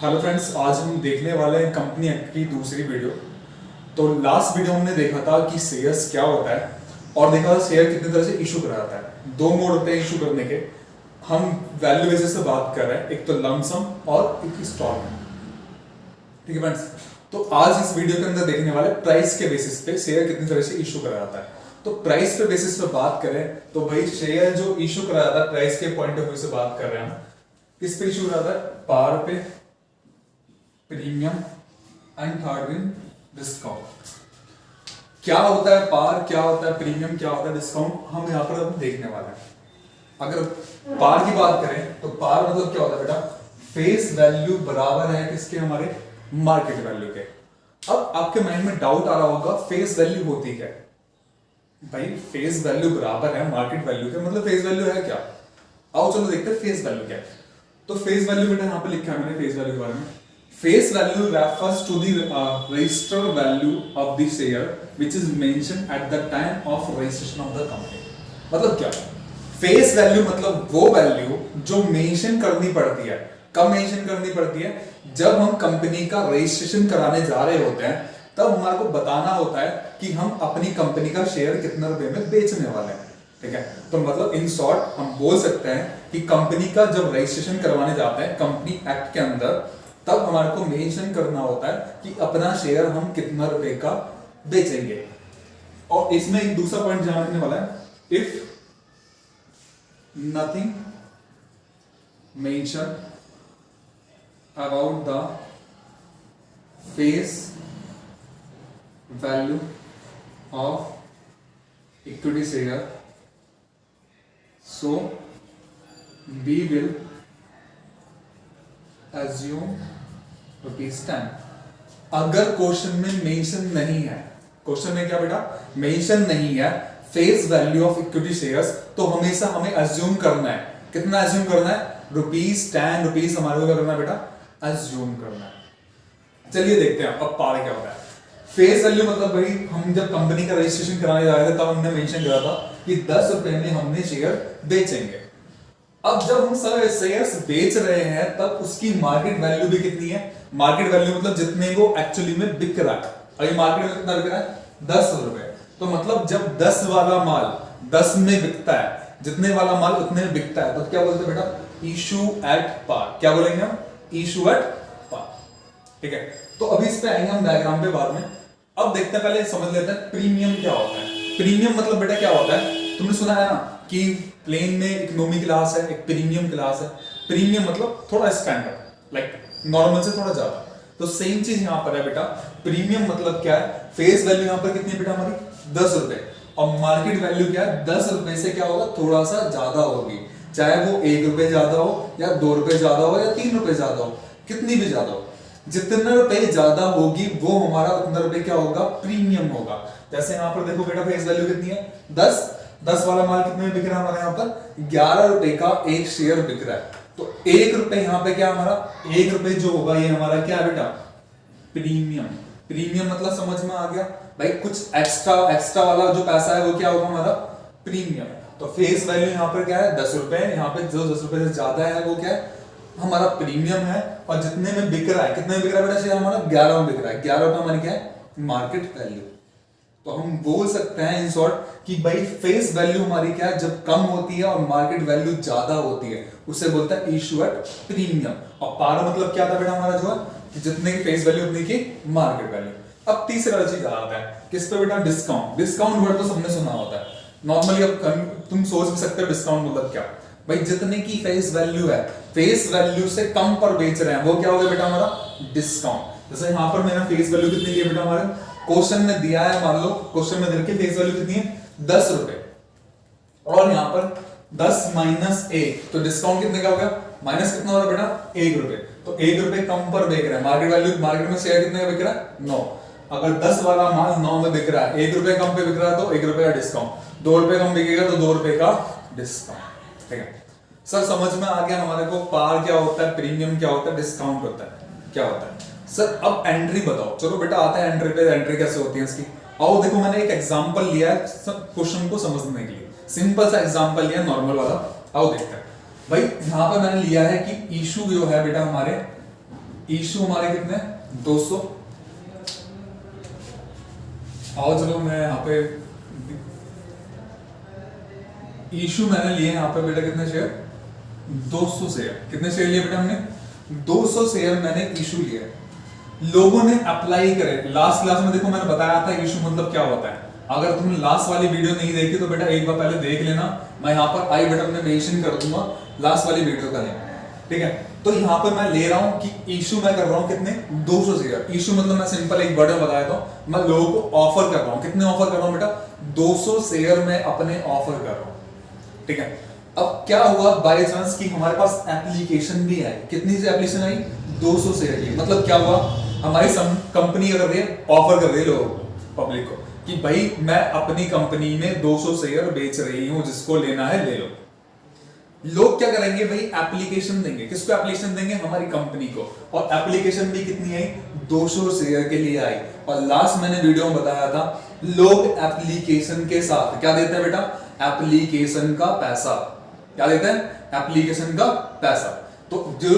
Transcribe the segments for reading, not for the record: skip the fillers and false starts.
Hello friends, आज हम देखने वाले हैं कंपनी एक्ट की दूसरी वीडियो। तो लास्ट वीडियो हमने देखा था कि शेयर्स क्या होता है और देखा था शेयर कितनी तरह से इशू करा जाता है। दो मोड होते हैं इशू करने के। हम वैल्यू बेसिस से बात कर रहे हैं, एक तो लमसम और एक इंस्टॉलमेंट। ठीक है फ्रेंड्स, तो आज इस वीडियो के अंदर देखने वाले प्राइस के बेसिस पे शेयर कितनी तरह से इशू करा जाता है। तो प्राइस पे बेसिस पे बात करें तो भाई शेयर जो इशू करा जाता है प्राइस के पॉइंट ऑफ व्यू से बात कर रहे हैं हम, किस पे इशू करा जाता है? पार पे, premium and third in discount. क्या होता है पार, क्या होता है प्रीमियम, क्या होता है डिस्काउंट, हम यहां पर अब देखने वाले हैं। अगर पार की बात करें तो पार मतलब क्या होता है बेटा? फेस वैल्यू बराबर है किसके? हमारे मार्केट वैल्यू के। अब आपके माइंड में डाउट आ रहा होगा फेस वैल्यू होती क्या है? भाई फेस वैल्यू बराबर है मार्केट वैल्यू के, मतलब फेस वैल्यू है क्या? आओ चलो देखते हैं फेस वैल्यू क्या है। तो फेस वैल्यू बेटा यहां पे लिखा है मैंने फेस वैल्यू के बारे में। Face value refers to the registered value of the share which is mentioned at the time of registration of the company। मतलब क्या? फेस वैल्यू मतलब वो वैल्यू जो मेंशन करनी पड़ती है। कब मेंशन करनी पड़ती है? जब हम कंपनी का रजिस्ट्रेशन कराने जा रहे होते हैं, तब हमारे को बताना होता है कि हम अपनी कंपनी का शेयर कितने रुपए में बेचने वाले हैं। ठीक है, तो मतलब इन शॉर्ट हम बोल सकते हैं कि कंपनी का जब रजिस्ट्रेशन करवाने जाते हैं कंपनी एक्ट के अंदर, तब हमारे को मेंशन करना होता है कि अपना शेयर हम कितना रुपए का बेचेंगे। और इसमें एक दूसरा पॉइंट ध्यान रखने वाला है, if nothing mention about the face value of equity share, so we will assume ₹10। अगर क्वेश्चन में मेंशन नहीं है, क्वेश्चन में क्या बेटा मेंशन नहीं है face value of equity shares, तो हमेशा हमें अज्यूम करना है। कितना अज्यूम करना है? ₹10 रुपीज हमारे को क्या करना है बेटा? अज्यूम करना है। चलिए देखते हैं अब पार क्या होता है। फेस वैल्यू मतलब भाई हम जब कंपनी का रजिस्ट्रेशन कराने जा रहे थे तब हमने मेंशन करा था कि 10 रुपए में हमने शेयर बेचेंगे। अब जब हम सब शेयर्स बेच रहे हैं तब उसकी मार्केट वैल्यू भी कितनी है? मार्केट वैल्यू मतलब जितने वो एक्चुअली में बिक रहा है। अभी मार्केट में कितना बिक रहा है? 10 रुपए। तो मतलब जब 10 वाला माल 10 में बिकता है, जितने वाला माल उतने में बिकता है, तो क्या बोलते हैं बेटा? Issue at par. क्या बोलेंगे हम? Issue at par. ठीक है, तो अभी इस पे आएंगे हम डायग्राम पे बाद में। अब देखते हैं, पहले समझ लेते हैं प्रीमियम क्या होता है। प्रीमियम मतलब बेटा क्या होता है? तुमने सुना है ना कि प्लेन में इकोनॉमी क्लास है, एक प्रीमियम क्लास है। प्रीमियम मतलब थोड़ा स्टैंडर्ड, लाइक नॉर्मल से थोड़ा ज्यादा। तो सेम चीज यहां पर है बेटा। प्रीमियम मतलब क्या है? फेस वैल्यू यहां पर कितनी है बेटा हमारी? 10 रुपए। और मार्केट वैल्यू क्या है? 10 रुपए से क्या होगा? थोड़ा सा ज्यादा होगी, चाहे वो 1 रुपए ज्यादा हो या 2 रुपए ज्यादा हो या 3 रुपए ज्यादा हो, कितनी भी ज्यादा हो। जितने रुपए ज्यादा होगी वो हमारा उतना रुपए क्या होगा? प्रीमियम होगा। जैसे यहां पर देखो बेटा फेस वैल्यू कितनी है? 10 वाला माल कितने में बिक रहा है हमारे यहाँ पर? 11 रुपए का एक शेयर बिक रहा है। तो 1 रुपए यहाँ पे क्या हमारा? 1 रुपए जो होगा ये हमारा क्या है बेटा? प्रीमियम। प्रीमियम मतलब समझ में आ गया भाई? कुछ एक्स्ट्रा वाला जो पैसा है वो क्या होगा हमारा? प्रीमियम। तो फेस वैल्यू यहाँ पर क्या है? 10 रुपए। यहाँ पे जो 10 रुपए से ज्यादा है वो क्या है? हमारा प्रीमियम है। और जितने में बिक रहा है, कितने में बिक रहा है बेटा शेयर हमारा? 11 में बिक रहा है। 11 रुपए हमारी क्या है? Market value. तो हम बोल सकते हैं इन शॉर्ट कि भाई फेस वैल्यू हमारी क्या है? जब कम होती है और मार्केट वैल्यू ज्यादा होती है उसे बोलता है इशू एट प्रीमियम। और पार मतलब क्या था बेटा हमारा जो है? जितने की फेस वैल्यू उतनी की मार्केट वैल्यू। अब तीसरा चीज आता है किस पे बेटा? डिस्काउंट। डिस्काउंट वर्ड तो सबने सुना होता है नॉर्मली। अब तुम सोच भी सकते हो डिस्काउंट मतलब क्या? भाई जितने की फेस वैल्यू है, फेस वैल्यू से कम पर बेच रहे हैं, वो क्या होगा बेटा हमारा? डिस्काउंट। जैसे यहां पर मैंने फेस वैल्यू कितनी ली बेटा हमारे? क्वेश्चन में दिया है, मान लो क्वेश्चन में दे फेस वैल्यू कितनी है? 10 रुपए। और यहां पर 10 माइनस 1, तो डिस्काउंट कितने का होगा? माइनस कितना हो रहा है बेटा? 1 रुपए। तो 1 रुपए कम पर बेच रहे हैं। मार्केट वैल्यू, मार्केट में शेयर कितने का बिक रहा है? 9। अगर 10 वाला माल 9 में बिक रहा है, 1 रुपए कम पे बिक रहा है तो 1 रुपए का डिस्काउंट। 2 रुपए कम बिकेगा तो 2 रुपए का डिस्काउंट। ठीक है सर, समझ में आ गया हमारे को पार क्या होता है, प्रीमियम क्या होता है, डिस्काउंट होता है, क्या होता है। सर अब एंट्री बताओ। चलो बेटा आते हैं एंट्री पे। एंट्री कैसे होती है इसकी? आओ देखो, मैंने एक एग्जांपल लिया है क्वेश्चन को समझने के लिए। सिंपल सा एग्जांपल लिया नॉर्मल वाला। आओ देखते हैं। भाई यहां पे मैंने लिया है कि इशू जो है बेटा हमारे, इशू हमारे कितने 200। आओ चलो मैं यहाँ पे इशू मैंने लिए यहाँ पे बेटा कितने शेयर 200 शेयर। कितने शेयर लिए बेटा हमने 200 शेयर मैंने इशू लिया। लोगों ने अप्लाई करे। लास्ट क्लास में देखो मैंने बताया था इशू मतलब क्या होता है। अगर तुमने लास्ट वाली वीडियो नहीं देखी तो बेटा एक बार पहले देख लेना, मैं यहाँ पर आई बटन में मेंशन कर दूंगा लास्ट वाली वीडियो का लिंक, ठीक है। तो यहाँ पर मैं ले रहा हूँ कि इशू मैं कर रहा हूँ कितने 200 शेयर। इशू मतलब मैं सिंपल एक वर्ड में बताया था, मैं लोगों को ऑफर कर रहा हूँ। कितने ऑफर कर रहा हूँ बेटा 200 शेयर मैं अपने ऑफर कर रहा हूँ, ठीक है। अब क्या हुआ बाय चांस कि हमारे पास एप्लीकेशन भी आई। कितनी सी एप्लीकेशन आई 200 शेयर की। मतलब क्या हुआ हमारी कंपनी कर रही है ऑफर कर रही है लोगों पब्लिक को कि भाई मैं अपनी कंपनी में 200 शेयर बेच रही हूं, जिसको लेना है ले लो। लोग क्या करेंगे भाई एप्लीकेशन देंगे। किसको एप्लीकेशन देंगे हमारी कंपनी को। और एप्लीकेशन भी कितनी आई 200 शेयर के लिए आई। और लास्ट मैंने वीडियो में बताया था लोग एप्लीकेशन के साथ क्या देते हैं बेटा एप्लीकेशन का पैसा। क्या देते हैं एप्लीकेशन का पैसा। तो जो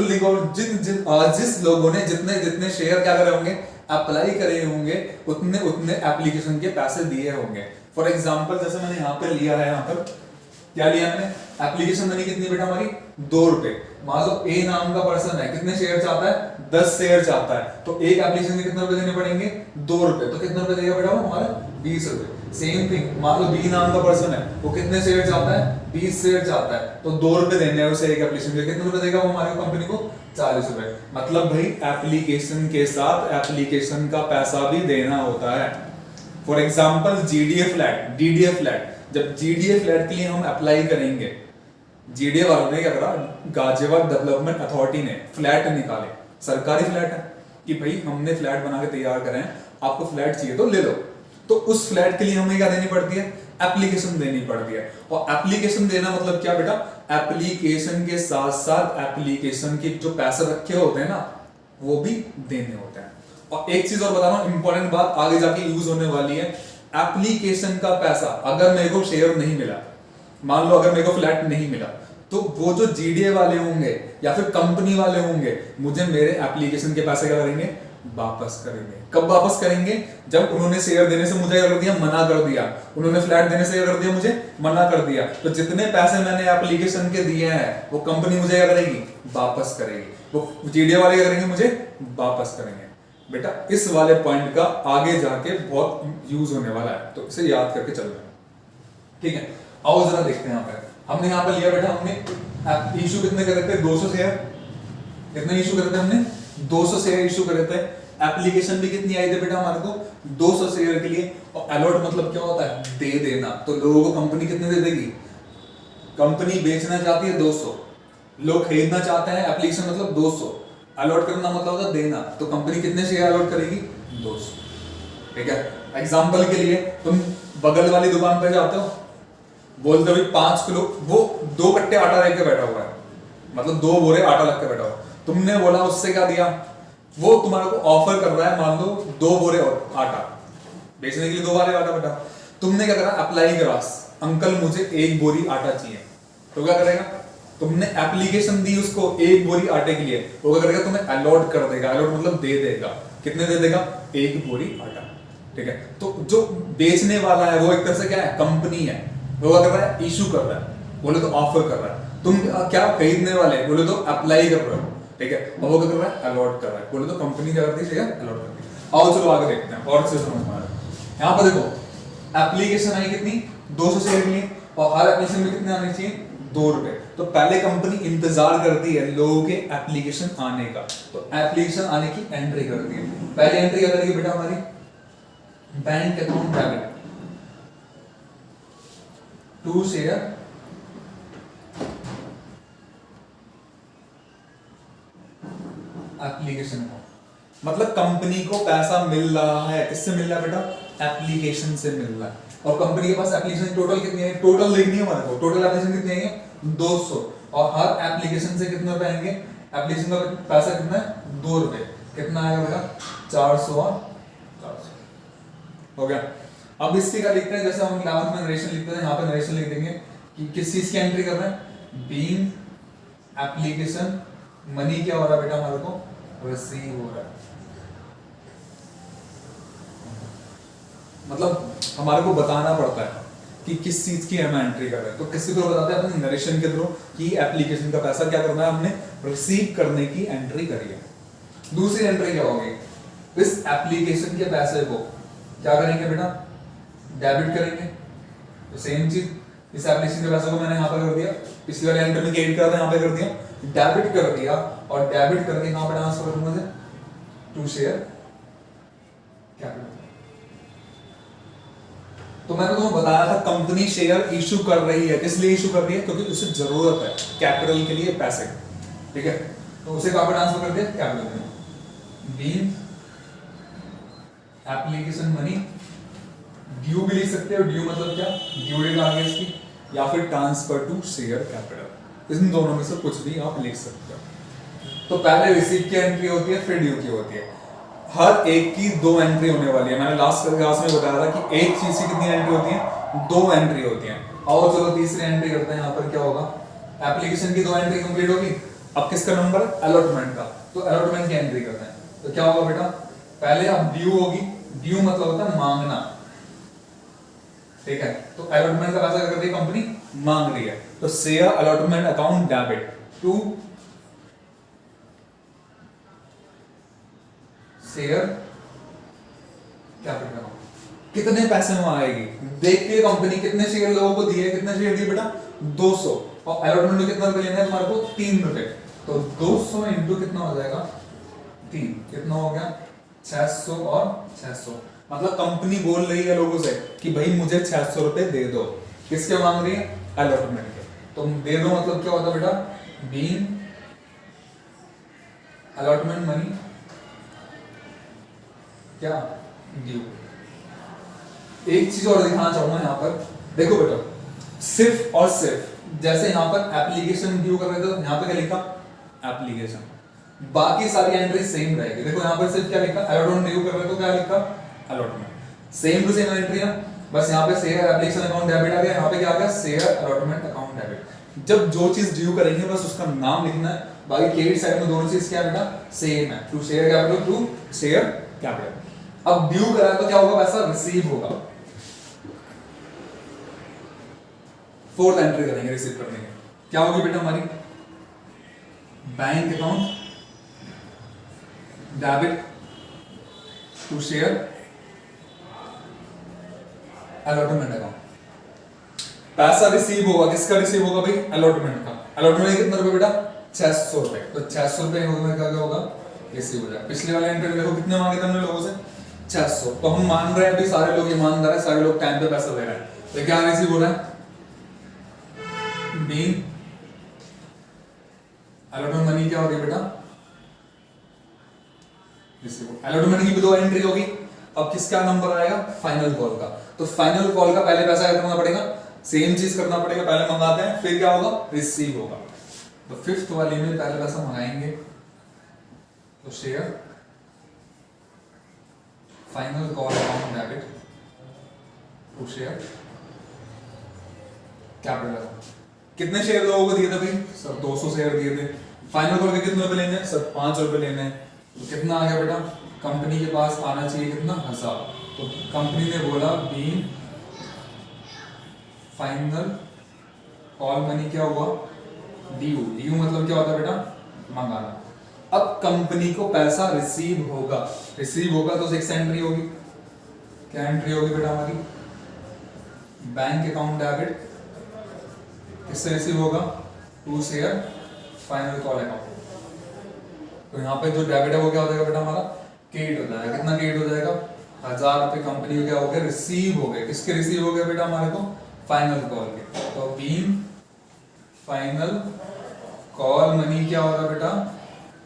जिस लोगों ने जितने जितने शेयर क्या करे होंगे अप्लाई करे होंगे उतने उतने एप्लीकेशन के पैसे दिए होंगे। फॉर एग्जांपल जैसे मैंने यहाँ पर लिया है, यहाँ पर क्या लिया मैंने एप्लीकेशन मनी कितनी बेटा हमारी 2 रुपए। मान लो ए नाम का पर्सन है, कितने शेयर चाहता है 10 शेयर चाहता है, तो एक एप्लीकेशन के कितने रुपए देने पड़ेंगे 2 रुपए। तो कितने रुपए देगा बेटा वो हमारा 20 रुपए। सेम थिंग मान लो बी नाम का पर्सन है, वो कितने शेयर चाहता है 20 शेयर चाहता है, तो 2 रुपए देने हैं उसे एक एप्लीकेशन के। कितने रुपए देगा वो हमारी कंपनी को 40 रुपए। मतलब भाई एप्लीकेशन के साथ एप्लीकेशन का पैसा भी देना होता है। For example GDA flat, DDA flat, जब जीडीए फ्लैट के लिए हम अप्लाई करेंगे, जीडीए वालों ने क्या करा गाजियाबाद डेवलपमेंट अथॉरिटी ने फ्लैट निकाले, सरकारी फ्लैट है कि भाई हमने फ्लैट बना के तैयार करे हैं, आपको फ्लैट चाहिए तो ले लो। तो उस फ्लैट के लिए हमें क्या देनी पड़ती है एप्लीकेशन देनी पड़ती है। और एप्लीकेशन देना मतलब क्या बेटा एप्लीकेशन के साथ साथ एप्लीकेशन के जो पैसे रखे होते हैं ना वो भी देने होते हैं। और एक चीज और बता रहा हूं इंपॉर्टेंट बात आगे जाके यूज होने वाली है। एप्लीकेशन का पैसा अगर मेरे को शेयर नहीं मिला, मान लो अगर मेरे को फ्लैट नहीं मिला, तो वो जो जीडीए वाले होंगे या फिर कंपनी वाले होंगे मुझे मेरे एप्लीकेशन के पैसे क्या करेंगे वापस करेंगे। कब वापस करेंगे जब उन्होंने शेयर देने से मुझे क्या कर दिया मना कर दिया, उन्होंने फ्लैट देने से क्या कर दिया मुझे मना कर दिया। तो जितने पैसे मैंने एप्लीकेशन के दिए हैं वो कंपनी मुझे क्या करेगी वापस करेगी, वो जीडीए वाले क्या करेंगे मुझे वापस करेंगे। बेटा इस वाले पॉइंट का आगे जाके बहुत यूज होने वाला है, तो इसे याद करके चल रहे हैं, ठीक है। आओ जरा देखते हैं यहाँ पे हमने यहाँ पर लिया बेटा हमने इशू कितने करे थे 200 शेयर। कितने इशू करे थे हमने 200 शेयर इशू करे थे। एप्लीकेशन भी कितनी आई थी बेटा हमारे को 200 शेयर के लिए। और अलॉट मतलब क्या होता है दे देना। तो लोगों को कंपनी कितने दे देगी, कंपनी बेचना चाहती है 200, लोग खरीदना चाहते हैं एप्लीकेशन मतलब 200, अलॉट करना मतलब होता है देना। तो कंपनी कितने शेयर अलॉट करेगी 200, ठीक है। एग्जांपल के लिए तुम बगल वाली दुकान पे जाते हो, बोलते हो 5 किलो, वो 2 कट्टे आटा लेके बैठा हुआ है, मतलब 2 बोरे आटा लग के बैठा हुआ। तुमने बोला उससे क्या दिया, वो तुम्हारे को ऑफर कर रहा है मान लो 2 बोरे और आटा बेचने के लिए, 2 बोरे आटा बेटा। तुमने क्या करा अप्लाई करा अंकल मुझे 1 बोरी आटा चाहिए, तो क्या करेगा तुमने एप्लीकेशन दी उसको 1 बोरी आटे के लिए, वो क्या करेगा तुम्हें अलॉट कर देगा। अलॉट मतलब दे देगा। कितने दे देगा 1 बोरी आटा, ठीक है। तो जो बेचने वाला है वो एक तरह से क्या है कंपनी है, वो क्या कर रहा है इशू कर रहा है, बोले तो ऑफर कर रहा है। तुम क्या खरीदने वाले बोले तो अप्लाई कर रहे हो, ठीक है। और वो क्या कर रहा है अलॉट कर रहा है, बोले तो कंपनी क्या करती है शेयर अलॉट करती है। आओ चलो आगे देखते हैं और से समझ में आ रहा है। यहाँ पर देखो एप्लीकेशन आई कितनी 200 शेयर के लिए, और हर एप्लीकेशन में कितने आने चाहिए 2 रुपए। तो पहले कंपनी इंतजार करती है लोगों के एप्लीकेशन आने का, तो एप्लीकेशन आने की एंट्री करती है। पहले एंट्री क्या करेगी बेटा हमारी bank account debit to share application account. मतलब कंपनी को पैसा मिल रहा है, किससे मिल रहा है बेटा एप्लीकेशन से मिल रहा है। और कंपनी के पास एप्लीकेशन टोटल कितनी है, टोटल देखनी है हमारे को, टोटल एप्लीकेशन कितनी आएंगे 200, और हर एप्लीकेशन से कितने रुपए आएंगे, एप्लीकेशन का पैसा कितना है 2 रुपए। कितना आएगा बेटा 400 और 400 हो गया। अब इसके का लिखते हैं जैसे हम 11th में नरेशन लिखते हैं, यहाँ पे नरेशन लिख देंगे कि किस चीज की एंट्री कर रहे हैं बीइंग एप्लीकेशन मनी क्या हो रहा है बेटा हमारे को, रिसीव हो रहा है। मतलब हमारे को बताना पड़ता है कि किस चीज की हम एंट्री कर रहे हैं। तो किसी को बताते हैं अपने नरेशन के थ्रू कि एप्लीकेशन का पैसा क्या करना है, हमने रिसीव करने की एंट्री करी है। दूसरी एंट्री क्या होगी, इस एप्लीकेशन के पैसे को क्या करेंगे बेटा, डेबिट करेंगे। तो सेम चीज, इस एप्लीकेशन के पैसे को मैंने यहाँ पर कर दिया, पिछली वाले एंट्री में क्रेडिट करा था, यहाँ पे कर दिया, डेबिट कर दिया, और डेबिट करके कहाँ पे ट्रांसफर करूंगा मुझे, टू शेयर कैपिटल। तो मैंने तुम्हें बताया था कंपनी शेयर इशू कर रही है, किस लिए इशू कर रही है, क्योंकि उसे जरूरत है कैपिटल के लिए पैसे, ठीक है। तो उसे कहाँ पे ट्रांसफर कर दिया, कैपिटल में। बीइंग एप्लीकेशन मनी, ड्यू भी लिख सकते हो, ड्यू मतलब क्या, ड्यू डेट आ गई इसकी, या फिर ट्रांसफर टू शेयर कैपिटल, इन दोनों में से कुछ भी आप लिख सकते हो। तो पहले रिसीव की एंट्री होती है, फिर ड्यू की होती है। हर एक की दो एंट्री होने वाली है। मैंने लास्ट क्लास में बताया था कि एक चीज की कितनी एंट्री होती है, दो एंट्री होती है। और चलो तीसरी एंट्री करते हैं। यहाँ पर क्या होगा, एप्लीकेशन की दो एंट्री कंप्लीट होगी, अब किसका नंबर, अलॉटमेंट का। तो अलॉटमेंट की एंट्री करते हैं। तो क्या होगा बेटा, पहले अब ड्यू होगी, ड्यू मतलब होता है मांगना, ठीक है। तो अलॉटमेंट का पैसा क्या कर रही है कंपनी, मांग रही है। तो share allotment account debit to share capital account. कितने पैसे में आएगी, देखिए कंपनी कितने शेयर लोगों को दिए, कितने शेयर दिए बेटा, 200, और अलॉटमेंट में कितना रुपए लेना है तुम्हारे को, 3 रुपए। तो 200 इंटू कितना हो जाएगा, 3, कितना हो गया, 600 और 600। मतलब कंपनी बोल रही है लोगों से कि भाई मुझे 600 रुपए दे दो, किसके मांग रही है, अलॉटमेंट के। तो दे दो मतलब क्या होता है बेटा, बीइंग अलॉटमेंट मनी क्या, ड्यू। एक चीज और दिखाना चाहूंगा यहाँ पर, देखो बेटा, सिर्फ और सिर्फ जैसे यहाँ पर एप्लीकेशन ड्यू कर रहे थे, यहाँ पे क्या लिखा, एप्लीकेशन, बाकी सारी एंट्री सेम रहेगी। देखो यहाँ पर सिर्फ क्या लिखा, अलॉटमेंट ड्यू कर रहे तो क्या लिखा, allotment, same to same entry है, बस यहाँ पे शेयर एप्लीकेशन अकाउंट डेबिट आ गया, यहाँ पे क्या आ गया, शेयर अलॉटमेंट अकाउंट डेबिट। जब जो चीज ड्यू करेंगे बस उसका नाम लिखना है, बाकी क्रेडिट साइड में दोनों चीज क्या है बेटा, सेम है, to share capital, to share capital. अब ड्यू करा तो क्या होगा, पैसा रिसीव होगा। फोर्थ एंट्री करेंगे रिसीव करने के, क्या होगी बेटा हमारी, bank account debit to share allotment account. पैसा रिसीव होगा, किसका रिसीव होगा भाई, अलॉटमेंट का। अलॉटमेंट कितना रुपए बेटा, 600 रुपए। तो 600 रुपए में क्या होगा, रिसीव हो जाएगा। पिछले वाले एंट्री में देखो कितने मांगे थे हमने लोगों से, 600। तो हम मान रहे हैं अभी सारे लोग ईमानदार है, सारे लोग टाइम पे पैसा दे रहे हैं, तो क्या रिसीव हो रहा है, बीइंग अलॉटमेंट मनी क्या होगी बेटा, रिसीव। अलॉटमेंट की भी दो एंट्री होगी। अब किसका नंबर आएगा, फाइनल कॉल का। तो फाइनल कॉल का पहले पैसा क्या करना पड़ेगा, सेम चीज करना पड़ेगा, पहले मंगाते हैं फिर क्या होगा, रिसीव होगा। तो फिफ्थ वाली में पहले पैसा मंगाएंगे, तो share final call account debit to share capital account. कितने शेयर लोगों को दिए थे भाई, सर 200 शेयर दिए थे। फाइनल कॉल के कितने रुपए लेने हैं, सर 5 रुपए लेने हैं। तो कितना आ गया बेटा, कंपनी के पास आना चाहिए कितना, 1000। तो कंपनी ने बोला बीइंग फाइनल कॉल मनी क्या हुआ, ड्यू। ड्यू मतलब क्या होता है बेटा, मंगाना। अब कंपनी को पैसा रिसीव होगा, रिसीव होगा तो 6 एंट्री होगी। क्या एंट्री होगी बेटा हमारी, बैंक अकाउंट डेबिट, किससे रिसीव होगा, to share final call account. तो यहाँ पे जो डेबिट है वो क्या हो जाएगा बेटा हमारा, क्रेडिट हो जाएगा। कितना क्रेडिट हो जाएगा, 1000 रुपए कंपनी को क्या हो गया, रिसीव हो गए। किसके रिसीव हो गए बेटा हमारे को, फाइनल कॉल के। तो बीइंग फाइनल कॉल मनी क्या हो रहा है बेटा,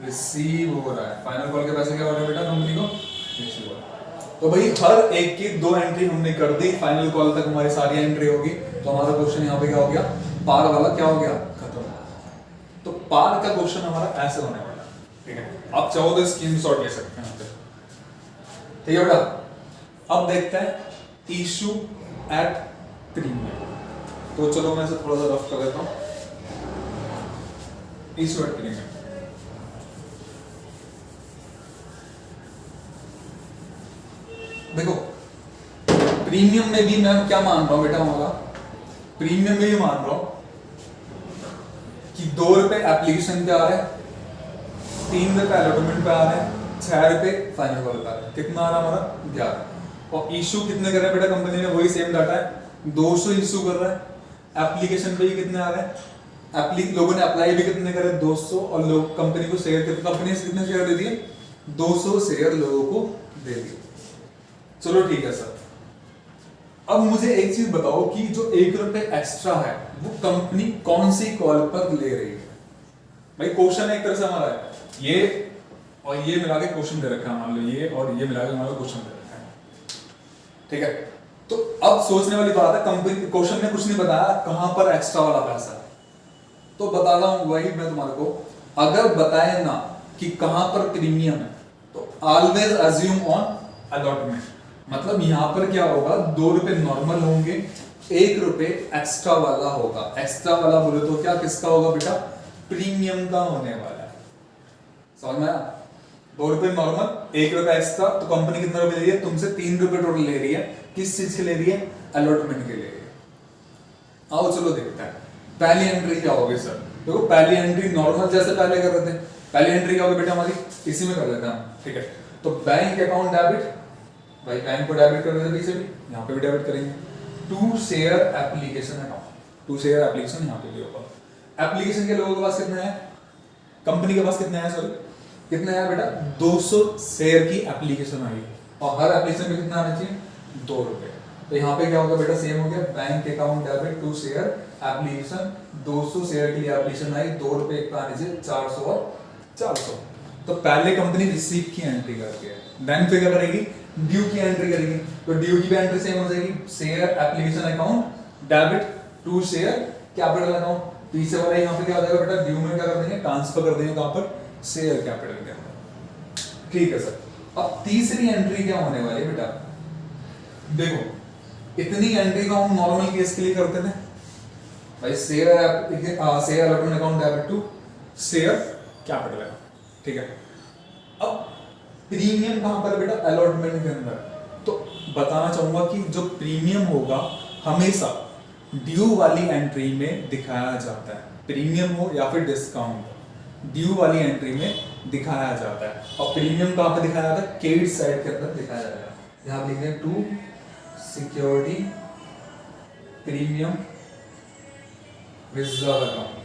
रिसीव हो रहा है। फाइनल कॉल के पैसे क्या हो रहे हैं बेटा, कंपनी को रिसीव हो रहा है। तो भाई हर एक की दो एंट्री हमने कर दी, फाइनल कॉल तक हमारी सारी एंट्री होगी। तो हमारा क्वेश्चन यहाँ पे क्या हो गया, पार वाला क्या हो गया, खत्म। तो पार का क्वेश्चन हमारा ऐसे होने वाला, ठीक है। आप चाहो तो स्क्रीनशॉट ले सकते हैं यहाँ पे, ठीक है बेटा। अब देखते हैं इशू एट प्रीमियम। तो चलो मैं इसे थोड़ा सा रफ कर देता हूँ। Issue at premium. देखो प्रीमियम में भी मैं क्या मान रहा हूं बेटा, हमारा प्रीमियम में भी मान रहा हूं कि 2 रुपए एप्लीकेशन पे आ रहे हैं, 3 रुपए अलॉटमेंट पे आ रहे हैं, 6 रुपए फाइनल कॉल पे आ रहे हैं। कितना आ रहा है हमारा 11। और इशू कितने कर रहे हैं बेटा कंपनी ने, वही सेम डाटा है 200 इशू कर रहा है। एप्लीकेशन पे भी कितने आ रहे हैं, लोगों ने अप्लाई भी कितने करे 200, और लोग कंपनी को शेयर कितने, कंपनी से कितने शेयर दे दिए 200 शेयर लोगों को दे दिए। चलो ठीक है सर, अब मुझे एक चीज बताओ कि जो 1 रुपए एक्स्ट्रा है वो कंपनी कौन सी कॉल पर ले रही है। भाई क्वेश्चन एक तरह से हमारा है ये और ये मिला के क्वेश्चन दे रखा है, मान लो ये और ये मिला के हमारा क्वेश्चन दे रखा है, ठीक है। तो अब सोचने वाली बात है, कंपनी क्वेश्चन ने कुछ नहीं बताया कहां पर एक्स्ट्रा वाला पैसा है, तो बता रहा हूं वही मैं तुम्हारे को। अगर बताए ना कि कहां पर प्रीमियम है तो ऑलवेज अज्यूम ऑन अलॉटमेंट। मतलब यहां पर क्या होगा, 2 रुपए नॉर्मल होंगे, 1 रुपए एक्स्ट्रा वाला होगा। एक्स्ट्रा वाला बोले तो क्या किसका होगा बेटा, प्रीमियम का होने वाला है। समझ में आया, 2 रुपए नॉर्मल, 1 रुपए एक्स्ट्रा, तो कंपनी कितना रुपए ले रही है तुमसे, 3 रुपए टोटल ले रही है। किस चीज के ले रही है, अलॉटमेंट के ले रही है। आओ चलो देखते हैं पहली एंट्री क्या होगी सर। देखो पहली एंट्री नॉर्मल जैसे पहले कर रहे थे, पहली एंट्री क्या होगी बेटा हमारी, इसी में कर लेते हैं हम, ठीक है। तो बैंक अकाउंट डेबिट, भाई बैंक को डेबिट कर रहे थे पीछे भी, यहाँ पे भी डेबिट करेंगे। To share application account, to share application यहाँ पे भी होगा। एप्लीकेशन के लोगों के पास कितना है, कंपनी के पास कितना है, सॉरी कितना है बेटा, 200 शेयर की एप्लीकेशन आई और हर एप्लीकेशन में कितना आना चाहिए 2 रुपए। तो यहाँ पे क्या होगा बेटा, सेम हो गया, bank account debit to share application, 200 share की एप्लीकेशन आई, 2 रुपए का आने चाहिए 400 और 400। तो पहले कंपनी रिसीव की एंट्री करती है, देन फिर क्या करेगी, ड्यू की एंट्री करेगी। तो ड्यू की भी एंट्री सेम हो जाएगी, share application account debit to share capital account. पीछे वाला यहाँ पे क्या हो जाएगा बेटा, ड्यू में क्या कर देंगे, ट्रांसफर कर देंगे कहां पर, शेयर कैपिटल के अंदर, ठीक है सर। अब तीसरी एंट्री क्या होने वाली है बेटा, देखो इतनी एंट्री को हम नॉर्मल केस के लिए करते थे भाई, share allotment account debit to share capital account, ठीक है। अब प्रीमियम कहां पर बेटा, अलॉटमेंट के अंदर। तो बताना चाहूंगा कि जो प्रीमियम होगा हमेशा ड्यू वाली एंट्री में दिखाया जाता है, प्रीमियम हो या फिर डिस्काउंट, ड्यू वाली एंट्री में दिखाया जाता है। और प्रीमियम कहां पर दिखाया जाता है, क्रेडिट साइड के अंदर दिखाया जाएगा। यहां लिख दें to security premium reserve account,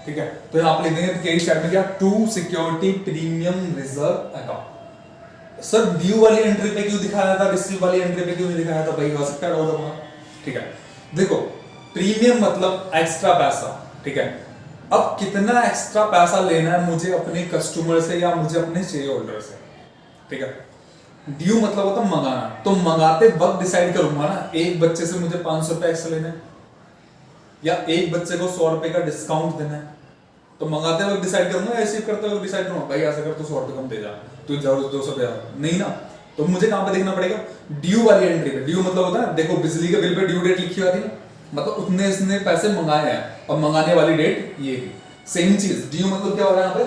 ठीक है। तो यहां पे लिख देंगे क्रेडिट साइड में क्या, to security premium reserve account. Sir due वाली एंट्री पे क्यों दिखाया था, रिसीव वाली एंट्री पे क्यों नहीं दिखाया था, भाई हो सकता है डाउट होगा, ठीक है। देखो प्रीमियम मतलब एक्स्ट्रा पैसा, ठीक है। अब कितना एक्स्ट्रा पैसा लेना है मुझे अपने कस्टमर से या मुझे अपने शेयर होल्डर से, ठीक है। ड्यू मतलब होता है मंगाना, तो मंगाते वक्त डिसाइड करूंगा ना, एक बच्चे से मुझे 500 रुपए एक्स्ट्रा लेना है या एक बच्चे को 100 रुपए का डिस्काउंट देना है, तो मंगाते वक्त डिसाइड करूंगा या रिसीव करते वक्त डिसाइड करूंगा, भाई ऐसा कर तो 100 रुपए कम दे जा, तू जरूर 200 दे, नहीं ना। तो मुझे कहां पे देखना पड़ेगा, ड्यू वाली एंट्री पे। ड्यू मतलब होता है, देखो बिजली के बिल पे ड्यू डेट लिखी होती है, मतलब उतने इसने पैसे मंगाए हैं और मंगाने वाली डेट ये थी। सेम चीज ड्यू मतलब क्या हो रहा है, यहाँ पे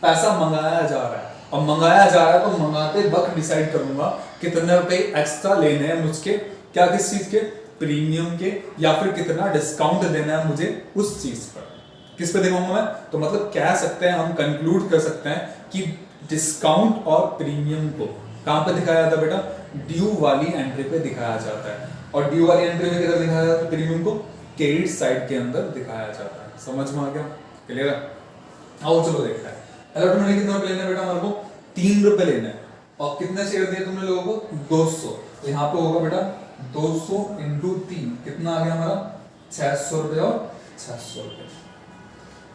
पैसा मंगाया जा रहा है और मंगाया जा रहा है, तो मंगाते वक्त डिसाइड करूंगा कितने रुपए एक्स्ट्रा लेने हैं मुझके, क्या किस चीज के, प्रीमियम के, या फिर कितना डिस्काउंट देना है मुझे उस चीज पर, किस पे देखूंगा मैं। तो मतलब कह सकते हैं, हम कंक्लूड कर सकते हैं कि डिस्काउंट और प्रीमियम को कहां पे दिखाया जाता है बेटा, ड्यू वाली एंट्री पे दिखाया जाता है। और ड्यू वाली एंट्री में किधर दिखाया जाता है, प्रीमियम को क्रेडिट साइड के अंदर दिखाया जाता है। समझ में आ गया, क्लियर है। आओ चलो देखते हैं अलॉटमेंट कितने रुपए लेने बेटा, हमारे को 3 रुपए लेना है और कितने शेयर दिए तुमने लोगों को 200, तो यहाँ पे होगा बेटा 200 इंटू 3, कितना आ गया हमारा 600 रुपए और 600 रुपए।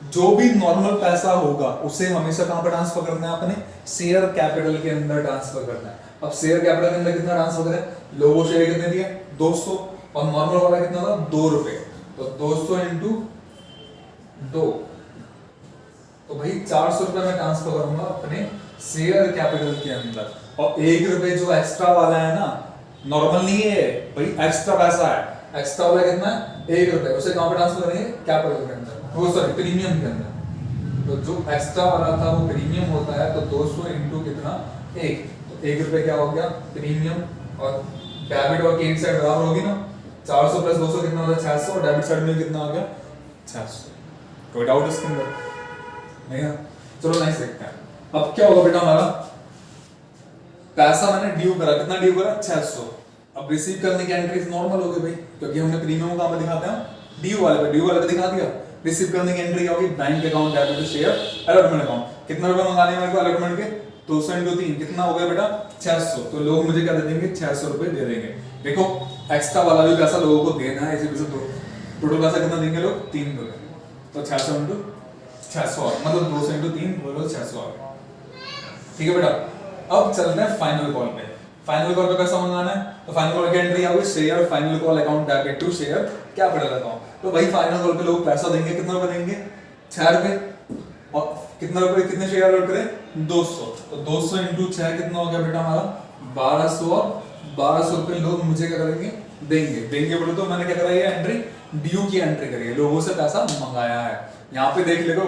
जो भी नॉर्मल पैसा होगा उसे हमेशा कहां पर ट्रांसफर करना है, अपने शेयर कैपिटल के अंदर ट्रांसफर करना है। अब शेयर कैपिटल के अंदर कितना ट्रांसफर करें, लोगों शेयर कितने दिए 200 और नॉर्मल वाला कितना था 2 रुपए, तो 200 इंटू 2, तो भाई 400 रुपए में ट्रांसफर करूंगा अपने शेयर कैपिटल के अंदर। और 1 रुपए जो एक्स्ट्रा वाला है ना, नॉर्मल नहीं है भाई, एक्स्ट्रा पैसा है, एक्स्ट्रा वाला कितना है 1 रुपए, उसे कहां पर ट्रांसफर करेंगे, कैपिटल के अंदर। वो सॉरी प्रीमियम के अंदर, तो जो एक्स्ट्रा वाला था वो प्रीमियम होता है, तो 200 इंटू कितना 1, तो 1 रुपए क्या हो गया प्रीमियम, और डेबिट और क्रेडिट साइड बराबर होगी ना, 400 प्लस 200 कितना होता है 600, और डेबिट साइड में कितना आ गया 600। कोई डाउट इसके अंदर नहीं है? चलो नहीं देखते हैं। अब क्या होगा बेटा हमारा, पैसा मैंने ड्यू करा, कितना ड्यू करा 600, अब रिसीव करने की एंट्रीज नॉर्मल हो गई भाई, क्योंकि हमने प्रीमियम कहां पे दिखाते हैं ड्यू वाले पे दिखा दिया। रिसीव करने की एंट्री क्या होगी, bank account debit to share allotment account, कितना रुपए मंगाने मेरे को अलॉटमेंट के 200 इंटू 3 कितना हो गया बेटा 600, तो लोग मुझे क्या दे देंगे 600 रुपए दे देंगे। देखो एक्स्ट्रा वाला भी पैसा लोगों को देना है, इसी वजह से टोटल पैसा कितना देंगे लोग 3 रुपए, तो 600 इंटू 600 मतलब 200 इंटू 3 बोलो 600 आ गया। ठीक है बेटा, अब चलते हैं फाइनल कॉल पे। फाइनल कॉल पे पैसा मंगाना है, तो फाइनल कॉल की एंट्री आओगे share final call account debit to share क्या पड़ा रहता हूं, तो भाई फाइनल कॉल पे लोग पैसा देंगे, कितना रुपए देंगे 6 रुपए, और कितना रुपए कितने शेयर अलॉट करें 200, तो 200 इंटू 6 कितना हो गया बेटा हमारा 1200, और 1200 रुपए लोग मुझे क्या करेंगे देंगे बोलो, तो मैंने क्या करा है एंट्री ड्यू की एंट्री करी है, लोगों से पैसा मंगाया है। यहाँ पे देख लो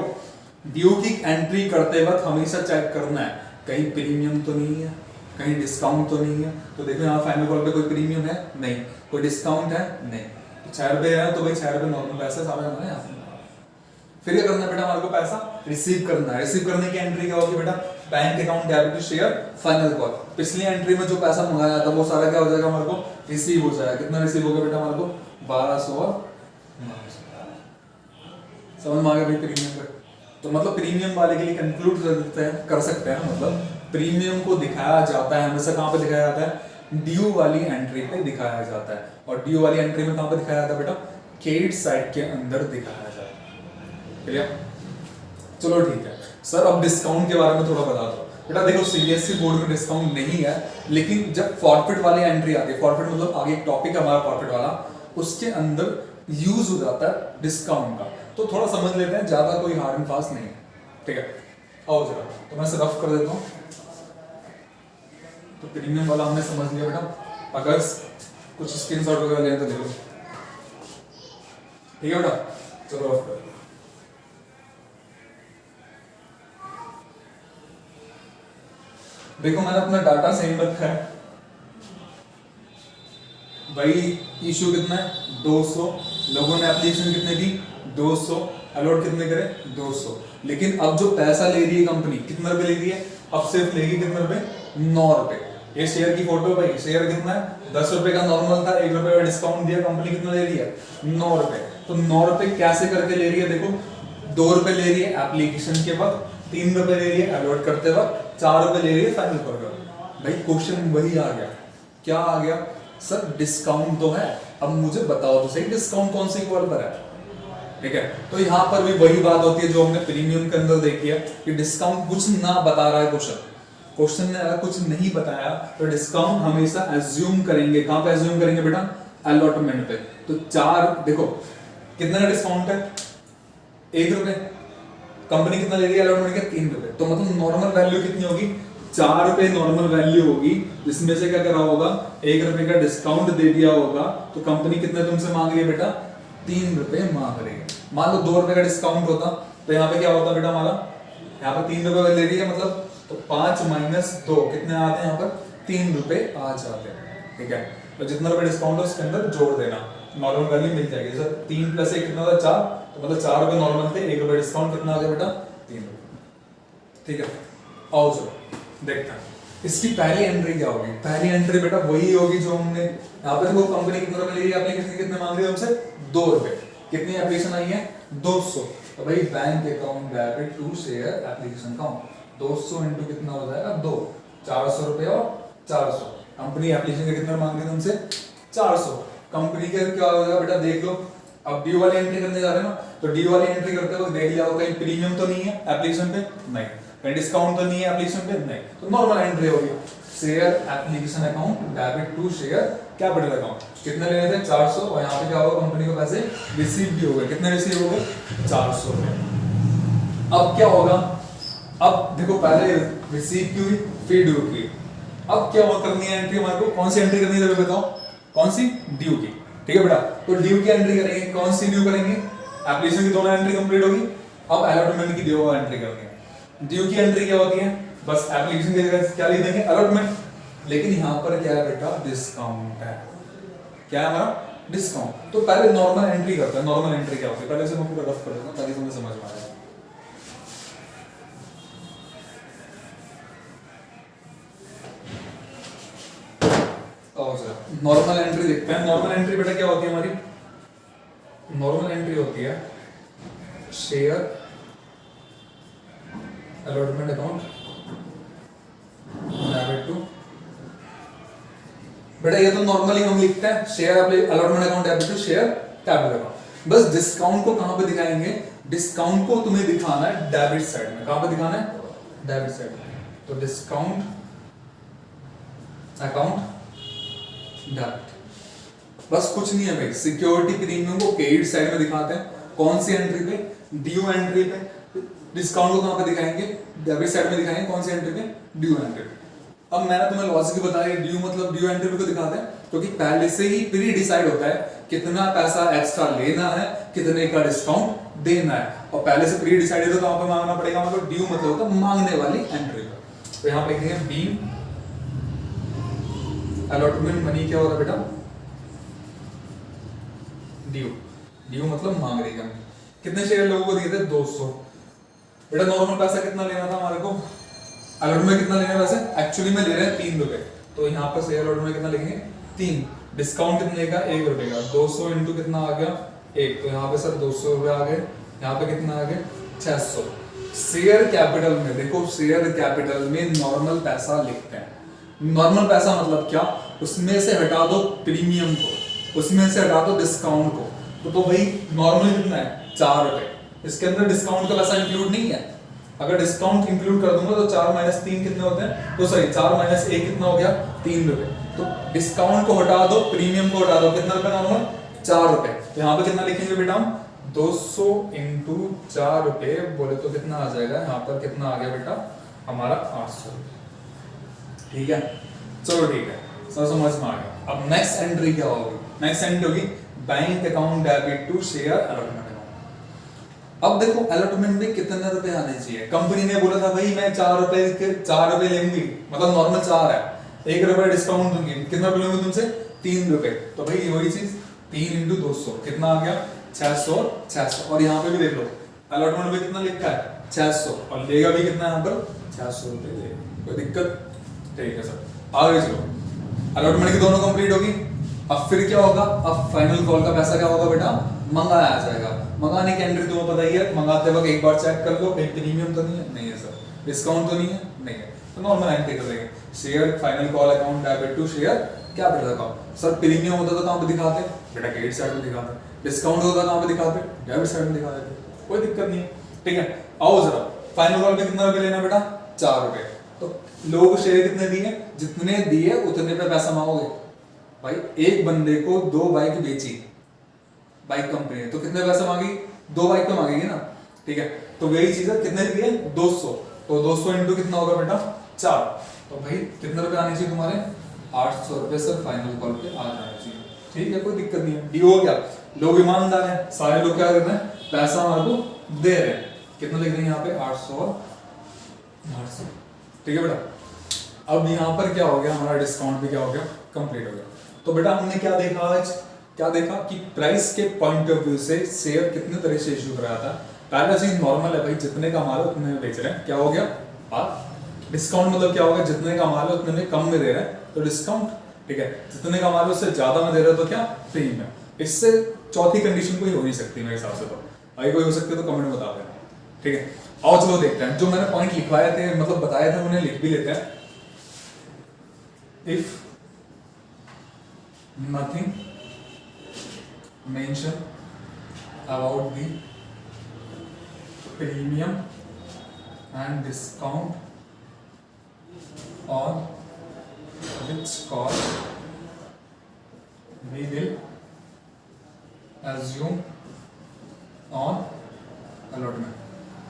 ड्यू की एंट्री करते वक्त हमेशा चेक करना है कहीं प्रीमियम तो नहीं है, कहीं डिस्काउंट तो नहीं है, तो देखो यहाँ फाइनल कॉल पे कोई प्रीमियम है नहीं, कोई डिस्काउंट है नहीं, तो 6 रुपए है, तो भाई 6 रुपए नॉर्मल पैसा सारा हमारे यहाँ से। फिर क्या करना है बेटा हमारे को पैसा रिसीव करना है, रिसीव करने की एंट्री क्या होगी बेटा bank account debit to share final call, पिछली एंट्री में जो पैसा मंगाया था वो सारा क्या हो जाएगा हमारे को रिसीव हो जाएगा, कितना रिसीव हो गया बेटा हमारे को 1200 और 900। समझ में आ गया भाई प्रीमियम का, तो मतलब प्रीमियम वाले के लिए कंक्लूड कर सकते हैं, मतलब प्रीमियम को दिखाया जाता है हमेशा कहां पे दिखाया जाता है ड्यू वाली एंट्री पे दिखाया जाता है, और ड्यू वाली एंट्री में कहां पे दिखाया जाता है बेटा क्रेडिट साइड के अंदर दिखाया जाता है। क्लियर? चलो ठीक है सर, अब डिस्काउंट के बारे में थोड़ा बता दो बेटा। देखो सीबीएसई बोर्ड में डिस्काउंट नहीं है, लेकिन जब फॉरफिट वाली एंट्री आती है, फॉरफिट मतलब आगे एक टॉपिक है हमारा फॉरफिट वाला, उसके अंदर यूज हो जाता है डिस्काउंट का, तो थोड़ा समझ लेते हैं, ज्यादा कोई हार्ड एंड फास्ट नहीं है। ठीक है, आओ जरा, तो मैं रफ कर देता हूँ। तो प्रीमियम वाला हमने समझ लिया बेटा, अगर कुछ स्क्रीनशॉट वगैरह लें तो ले लो। ठीक है बेटा, चलो रफ कर। देखो मैंने अपना डाटा सेम रखा है भाई, इशू कितना है 200, लोगों ने एप्लीकेशन कितने दी 200, अलॉट कितने करे 200, लेकिन अब जो पैसा ले रही है कंपनी कितना रुपए ले रही है, अब सिर्फ लेगी कितने रुपए 9 रुपए। ये शेयर की फोटो भाई, शेयर कितना है 10 रुपए का नॉर्मल था, 1 रुपए का डिस्काउंट दिया, कंपनी कितना ले रही है 9 रुपए। तो 9 रुपए कैसे करके ले रही है, देखो 2 रुपए ले रही है एप्लीकेशन के वक्त, 3 रुपए ले रही है अलॉट करते वक्त, 4 रुपए ले रही है फाइनल पर। भाई क्वेश्चन वही आ गया, क्या आ गया सर डिस्काउंट तो है, अब मुझे बताओ तो सही डिस्काउंट कौन सी कॉल पर है। ठीक है, तो यहाँ पर भी वही बात होती है जो हमने प्रीमियम के अंदर देखी है कि डिस्काउंट कुछ ना बता रहा है क्वेश्चन ने अगर कुछ नहीं बताया तो डिस्काउंट हमेशा एज्यूम करेंगे, कहां पे एज्यूम करेंगे बेटा अलॉटमेंट पे। तो 4 देखो कितना का डिस्काउंट है 1 रुपए, कंपनी कितना ले रही है अलॉटमेंट के 3 रुपए, तो मतलब नॉर्मल वैल्यू कितनी होगी 4 रुपए नॉर्मल वैल्यू होगी, जिसमें से क्या करा होगा 1 रुपए का डिस्काउंट दे दिया होगा, तो कंपनी कितने तुमसे मांग रही है बेटा 3 रुपए मांग रही है। मान लो 2 रुपए का डिस्काउंट होता तो यहाँ पे क्या होता बेटा हमारा, यहाँ पे 3 रुपए ले रही है मतलब, तो 5 माइनस 2 कितने आते हैं यहाँ पर 3 रुपए आ जाते हैं। ठीक है, तो जितना रुपए डिस्काउंट है उसके अंदर जोड़ देना, नॉर्मल वैल्यू मिल जाएगी। जैसे 3 प्लस 1 कितना होता 4, तो मतलब 4 रुपए नॉर्मल थे, 1 रुपए डिस्काउंट कितना आ गया बेटा 3 रुपए। ठीक है, आओ चलो देखते हैं इसकी पहली एंट्री क्या होगी। पहली एंट्री बेटा वही होगी जो हमने यहाँ पे, देखो कंपनी कितने रुपए ले रही है, एप्लीकेशन कितने मांग रही है हमसे 2 रुपए, कितनी एप्लीकेशन आई है 200, तो भाई bank account debit to share application account 200 into कितना हो जाएगा 2, 400 रुपए और 400, कंपनी एप्लीकेशन के कितने मांग रही है हमसे 400, कंपनी के क्या हो जाएगा बेटा देख लो। अब ड्यू वाली एंट्री करने जा रहे हैं ना, तो ड्यू वाली एंट्री करते वक्त देख लिया होगा कहीं प्रीमियम तो नहीं है एप्लीकेशन पे, नहीं, कहीं डिस्काउंट तो नहीं है एप्लीकेशन पे, नहीं, तो नॉर्मल एंट्री होगी share application account debit to share capital account, कितने ले रहे थे 400, और यहाँ पे क्या होगा कंपनी को पैसे रिसीव भी हो गए, कितने रिसीव हो गए 400 रुपए। अब क्या होगा, अब देखो पहले रिसीव की हुई फिर ड्यू की, अब क्या करनी है एंट्री हमारे को, कौन सी एंट्री करनी है बताओ, कौन सी ड्यू की। ठीक है बेटा, तो ड्यू की एंट्री करेंगे, कौन सी ड्यू करेंगे एप्लीकेशन की दोनों एंट्री कंप्लीट होगी। अब अलॉटमेंट की ड्यू एंट्री करनी है। ड्यू की एंट्री क्या होती है, बस एप्लीकेशन की जगह क्या लिख देंगे, अलॉटमेंट। लेकिन यहाँ पर क्या है बेटा, डिस्काउंट है। क्या है हमारा, डिस्काउंट। तो पहले नॉर्मल एंट्री करते हैं। नॉर्मल एंट्री क्या होती है, पहले से मैं पूरा रफ कर दूंगा ताकि तुम्हें समझ में आ जाए। नॉर्मल एंट्री देखते हैं। नॉर्मल एंट्री बेटा क्या होती है हमारी, नॉर्मल एंट्री होती है share allotment account debit to. बेटा ये तो नॉर्मली हम लिखते हैं share allotment account debit to share capital account. बस डिस्काउंट को कहां पे दिखाएंगे, डिस्काउंट को तुम्हें दिखाना है डेबिट साइड में। कहां पे दिखाना है, डेबिट साइड में। तो डिस्काउंट अकाउंट डेबिट, बस कुछ नहीं है भाई। सिक्योरिटी प्रीमियम को क्रेडिट साइड में दिखाते हैं। कौन सी एंट्री पे, ड्यू एंट्री पे। डिस्काउंट को कहां पे दिखाएंगे, डेबिट साइड में दिखाएंगे। कौन सी एंट्री पे, ड्यू एंट्री पे। अब मैंने तुम्हें लॉजिक बताया, ड्यू मतलब ड्यू एंट्री पे को दिखाते हैं क्योंकि पहले से ही प्री डिसाइड होता है कितना पैसा एक्स्ट्रा लेना है, कितने का डिस्काउंट देना है। और पहले से प्री डिसाइड है तो कहां पे मांगना पड़ेगा, मतलब ड्यू मतलब होता है मांगने वाली एंट्री पे। तो यहां पे लिखेंगे बी अलॉटमेंट मनी। क्या होगा बेटा, ड्यू। ड्यू मतलब मांग रही कंपनी। कितने शेयर लोगों को दिए थे, 200। बेटा नॉर्मल पैसा कितना लेना था हमारे को, अलॉटमेंट कितना लेना है वैसे, एक्चुअली में ले रहे हैं 3 रुपए। तो यहाँ पर शेयर अलॉटमेंट कितना लिखेंगे, 3। डिस्काउंट कितने का, 1 रुपए का। 200 इंटू कितना आ गया, 1। तो यहाँ पे सर 200 रुपए आ गए। यहाँ पे कितना आ गया, 600। शेयर कैपिटल में देखो, शेयर कैपिटल में नॉर्मल पैसा लिखते हैं। नॉर्मल पैसा मतलब क्या, उसमें से हटा दो प्रीमियम को, उसमें से हटा दो डिस्काउंट को। तो भाई नॉर्मल कितना है, 4 रुपए। इसके अंदर डिस्काउंट का पैसा इंक्लूड नहीं है। अगर डिस्काउंट इंक्लूड कर दूंगा तो 4 माइनस 3 कितने होते हैं, तो सॉरी 4 माइनस 1 कितना हो गया, 3 रुपए। तो डिस्काउंट को हटा दो, प्रीमियम को हटा दो, कितना रुपए नॉर्मल, 4 रुपए। तो यहाँ पे कितना लिखेंगे बेटा हम, 200 इंटू 4 रुपए बोले तो कितना आ जाएगा, यहाँ पर कितना आ गया बेटा हमारा 800 रुपए। ठीक है, चलो ठीक है, सब समझ में आ गया। अब नेक्स्ट एंट्री क्या होगी, नेक्स्ट एंट्री होगी bank account debit to share allotment account. अब देखो अलॉटमेंट में कितने रुपए आने चाहिए। कंपनी ने बोला था भाई मैं 4 रुपए के 4 रुपए लेंगी, मतलब नॉर्मल 4 है, 1 रुपए डिस्काउंट दूंगी। कितना रुपए लूंगी तुमसे, 3 रुपए। तो भाई वही चीज 3 इंटू 200 कितना आ गया, 600। 600 और यहाँ पे भी देख लो अलॉटमेंट में कितना लिखा है, 600। और लेगा भी कितना यहाँ पर, 600 रुपए लेगा। कोई दिक्कत, ठीक है सर। आगे चलो, अलॉटमेंट की दोनों कंप्लीट होगी। अब फिर क्या होगा, अब फाइनल कॉल का पैसा क्या होगा बेटा, मंगाया जाएगा। मंगाने की एंट्री तुम्हें पता ही है, मंगाते वक्त एक बार चेक कर लो कहीं प्रीमियम तो नहीं है, नहीं है सर। डिस्काउंट तो नहीं है, नहीं है। तो नॉर्मल एंट्री कर देंगे, share final call account debit to share capital account. Sir premium होता तो कहां पे दिखाते, बेटा क्रेडिट साइड में दिखाते। डिस्काउंट होता कहां पे दिखाते, डेबिट साइड में दिखा देते। कोई दिक्कत नहीं है, ठीक है। आओ जरा, फाइनल कॉल पे कितना रुपए लेना बेटा, 4 रुपए। तो लोग शेयर कितने दिए, जितने दिए उतने पे पैसा मांगोगे। भाई एक बंदे को 2 बाइक बेची बाइक कंपनी ने, तो कितने पैसे मांगी, 2 बाइक पे मांगेगी ना, ठीक है। तो वही चीज है, कितने दिए, 200। तो 200 इंटू कितना होगा बेटा, 4। तो भाई कितने रुपए आने चाहिए तुम्हारे, 800 रुपए सर फाइनल कॉल पे आ जाना चाहिए। ठीक है, कोई दिक्कत नहीं है। डी हो गया, लोग ईमानदार हैं, सारे लोग क्या कर रहे हैं, पैसा हमारे को दे रहे हैं। कितना लिख रहे हैं यहाँ पे, 800 और 800। ठीक है बेटा। अब यहाँ पर क्या हो गया, हमारा डिस्काउंट भी क्या हो गया, कंप्लीट हो गया। तो बेटा हमने क्या देखा आज, क्या देखा कि प्राइस के पॉइंट ऑफ व्यू से शेयर कितने तरह से इशू कराया था। पहला चीज नॉर्मल है भाई, जितने का माल है उतने में बेच रहे हैं, क्या हो गया बात। डिस्काउंट मतलब क्या होगा, जितने का माल है उतने में कम में दे रहे हैं तो डिस्काउंट, ठीक है। जितने का माल है उससे ज्यादा में दे रहे हो तो क्या, प्रीमियम। इससे चौथी कंडीशन कोई हो नहीं सकती मेरे हिसाब से। तो अगर कोई हो सकती है तो कमेंट में बता देना, ठीक है। आओ चलो देखते हैं, जो मैंने पॉइंट लिखवाए थे, मतलब बताए थे, उन्हें लिख भी लेते हैं। If nothing mentioned about the premium and discount on which cost we will assume on allotment।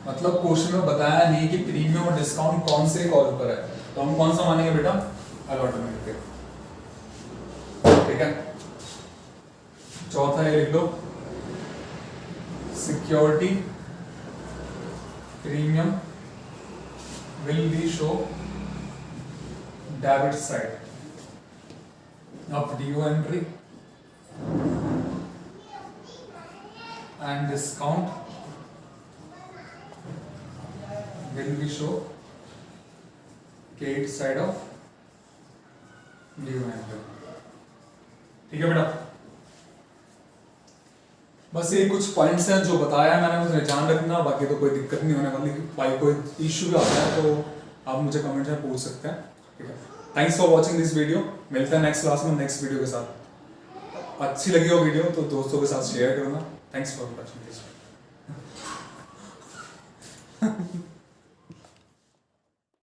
मतलब क्वेश्चन में बताया नहीं कि प्रीमियम और डिस्काउंट कौन से कॉल पर है, तो हम कौन सा मानेंगे बेटा, अलॉटमेंट पे, ठीक है। चौथा ये लिख लो, security premium will be show debit side of due entry and discount will be show credit side of due entry. ठीक है बेटा, बस ये कुछ पॉइंट्स हैं जो बताया है मैंने, उसे ध्यान रखना, बाकी तो कोई दिक्कत नहीं होने वाली। भाई कोई इश्यू भी आता है तो आप मुझे कमेंट में पूछ सकते हैं, ठीक है। Thanks for watching this video, मिलते हैं नेक्स्ट क्लास में नेक्स्ट वीडियो के साथ। अच्छी लगी हो वीडियो तो दोस्तों के साथ शेयर करना। Thanks for watching this.